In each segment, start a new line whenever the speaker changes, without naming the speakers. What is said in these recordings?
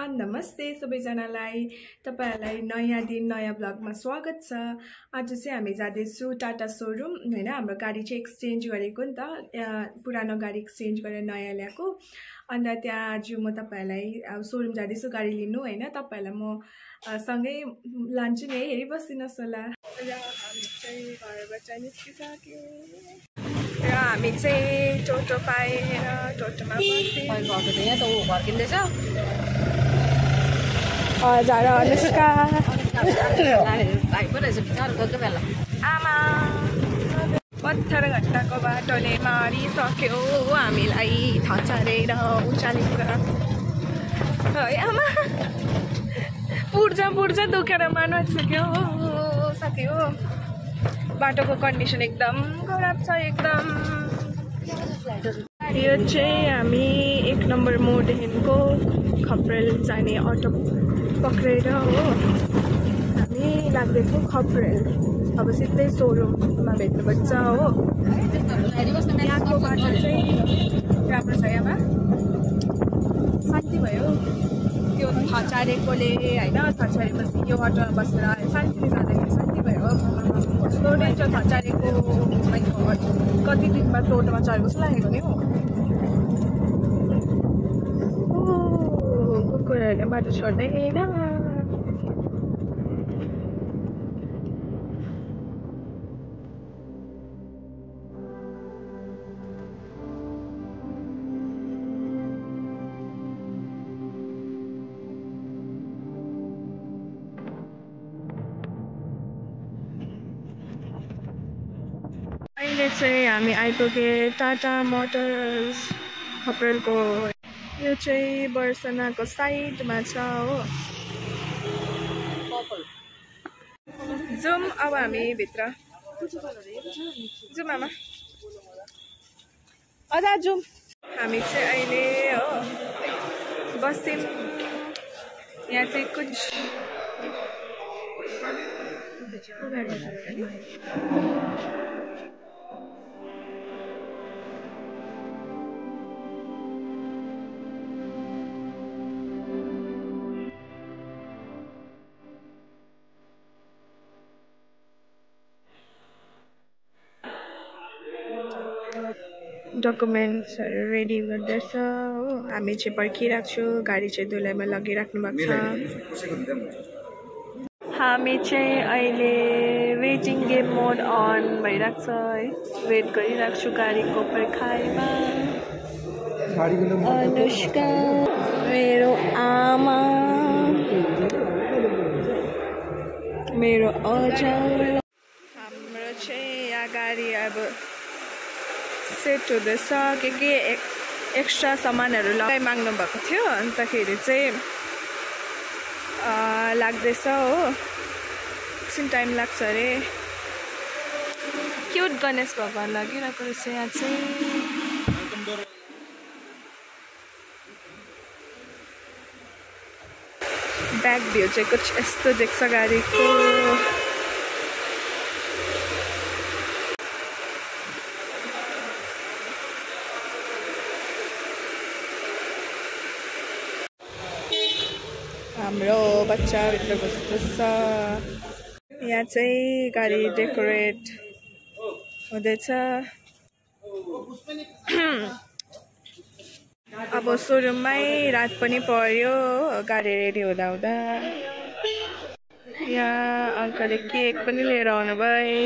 नमस्ते सबैजनालाई तपाईहरुलाई नयाँ दिन नयाँ ब्लगमा स्वागत छ। आज चाहिँ हामी जाँदैछौँ टाटा सोरुम हैन। हाम्रो गाडी चाहिँ एक्सचेन्ज गरेको नि त, पुरानो गाडी एक्सचेन्ज गरेर नयाँ ल्याएको। अन्त त्यहाँ आज म तपाईहरुलाई सोरुम जाँदैछु गाडी लिनु हैन। तपाईहरुलाई म सँगै लान्छु नि है, हेरिबस्दिनुस् होला। हामी चाहिँ घरबाट निस्किसक्यौँ र हामी चाहिँ टोटो पाएर टोटोमा बस्यौँ। हजार अनुष्का आमा पत्थर घट्टाको बाटोले मारिसक्यो हामीलाई थचारेर उचालेर। आमा पुर्जा दुखेर मानिसक्यो साथी हो। बाटोको कन्डिसन एकदम खराब छ एकदम। यो चाहिँ हामी 1 नम्बर मोडदेखिको खप्रेल जाने अटो पक्रेर हो हामी लाग्दैछौँ खप्रेल। अब सिधै सोरुममा भेट्नुपर्छ हो। यहाँको बाटो चाहिँ राम्रो छ। यहाँमा शान्ति भयो। त्यो थचारेकोले होइन, थचारेपछि यो अटोमा बसेर शान्तिले जाँदाखेरि शान्ति भयो। कस्तो डेन्जर थचारेको, कति दिनमा टोटोमा चढेको जस्तो लागेको नि हो। कुकुरहरूले बाटो छोड्दैन। अहिले चाहिँ हामी आइपुगे टाटा मोटर्स खप्रेलको। यो चाहिँ बर्सनाको साइडमा छ हो। जाउँ अब हामी भित्र। जाउँ आमा, अझ जाउँ। हामी चाहिँ अहिले हो बस्यौँ। यहाँ चाहिँ कुछ डकुमेन्ट्सहरू रेडी गर्दैछ हो। हामी चाहिँ पर्खिरहेको छु। गाडी चाहिँ धुलाइमा लगिराख्नु भएको छ। हामी चाहिँ अहिले वेटिङ गेम मोड अन भइरहेको छ है। वेट गरिरहेको छु गाडीको पर्खाइमा। अनुष्का, मेरो आमा, मेरो अजय। हाम्रो चाहिँ यहाँ गाडी अब सेट हुँदैछ। के एक्स्ट्रा सामानहरू लगाइ माग्नु भएको थियो, अन्तखेरि चाहिँ लाग्दैछ हो। एकछिन टाइम लाग्छ अरे। क्युट गणेश भगवान लागिरहेको रहेछ यहाँ चाहिँ। ब्याक भ्यू चाहिँ कुछ यस्तो देख्छ गाडीको। हाम्रो बच्चा भित्र घुस्दैछ। यहाँ चाहिँ गाडी डेकोरेट हुँदैछ। अब सोरुममै रात पनि पर्यो गाडी रेडी हुँदा हुँदा। यहाँ अङ्कलले केक पनि लिएर आउनु भयो।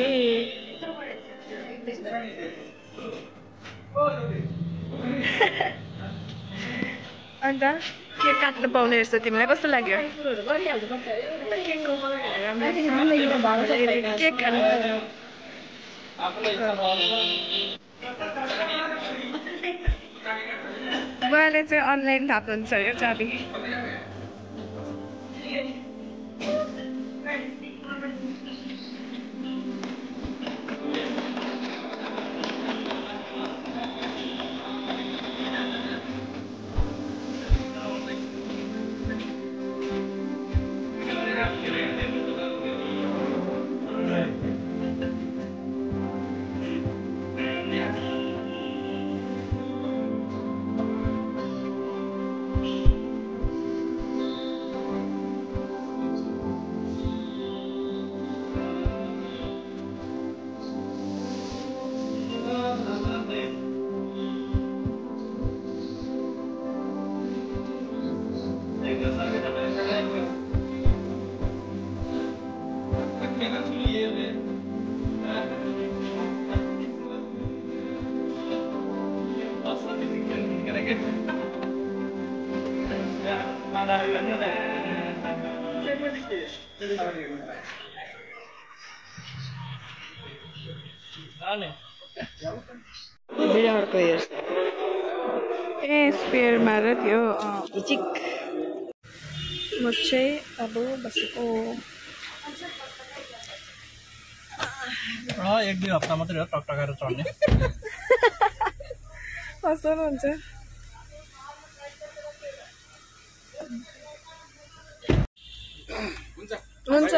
अन्त केक काट्नु पाउने रहेछ। तिमीलाई कस्तो लाग्यो? केक बुवाले चाहिँ अनलाइन थाप्नुहुन्छ यो चाबी। अर्को हेर्छ ए स्पेयरमा र त्यो चिक म चाहिँ अब बसेको
1-2 हप्ता मात्रै हो टकटकाएर चढ्ने
हँसाउनुहुन्छ हुन्छ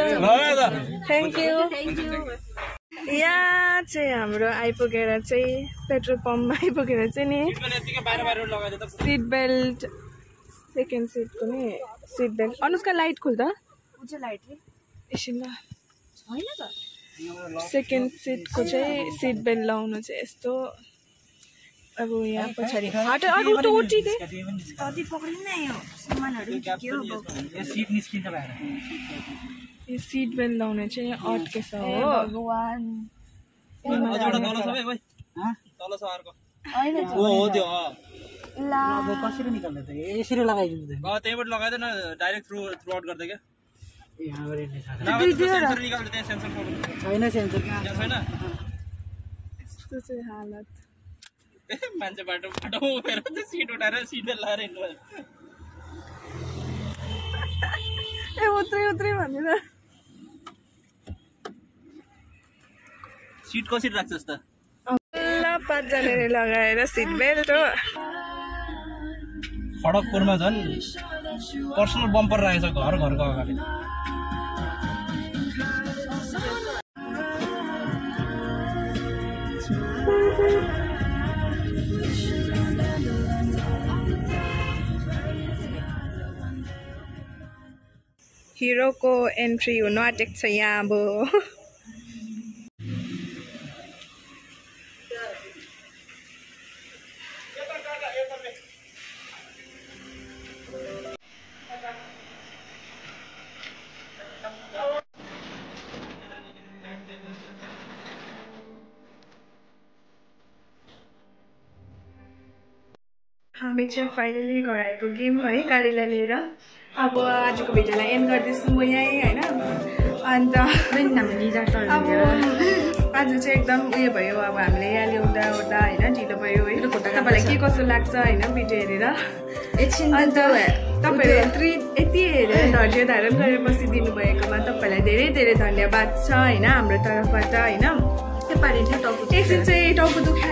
थ्याङ्क यू यहाँ चाहिँ हाम्रो आइपुगेर चाहिँ पेट्रोल पम्पमा आइपुगेर चाहिँ नि सिट बेल्ट सेकेन्ड सिटको नि सिट बेल्ट अनुष्का लाइट खोल्दा एकछिन ल सेकेन्ड सिटको चाहिँ सिट बेल्ट लाउनु चाहिँ यस्तो अब यहाँ पछाडि यो सिट बेल्ट लाउने चाहिँ अड्केछ हो
कसरी निकाल्ने त यसरी लगाइदिनु त्यहीबाट लगाइदेन डाइरेक्ट थ्रु आउट गर्दै क्या छैन सेन्सर छैन
यस्तो चाहिँ हालत
मान्छे बाटो उभेर सिट उठाएर सिधै लगाएर हिँड्नु
ए उत्रै भनेर
सिट कसरी राख्छस् त
ल 5 जनाले लगाएर सिट बेल्ट हो
खडकपुरमा झन् पर्सनल बम्पर राखेछ घरको अगाडि
हिरोको एन्ट्री हुन आँटेको छ यहाँ अब हामी चाहिँ फाइनली घर आइपुग्यौँ है गाडीलाई लिएर अब आजको भिडियोलाई एन्ड गर्दैछु म यहीँ होइन अन्त अब आज चाहिँ एकदम उयो भयो अब हामीले यहाँ ल्याउँदा ओर्दा होइन ढिलो भयो है तपाईँलाई के कसो लाग्छ होइन भिडियो हेरेर एकछिन अन्त तपाईँहरू यति हेरेर धैर्य धारण गरेर बसिदिनु भएकोमा तपाईँलाई धेरै धेरै धन्यवाद छ होइन हाम्रो तर्फबाट होइन एकछिन चाहिँ टाउको दुख्यो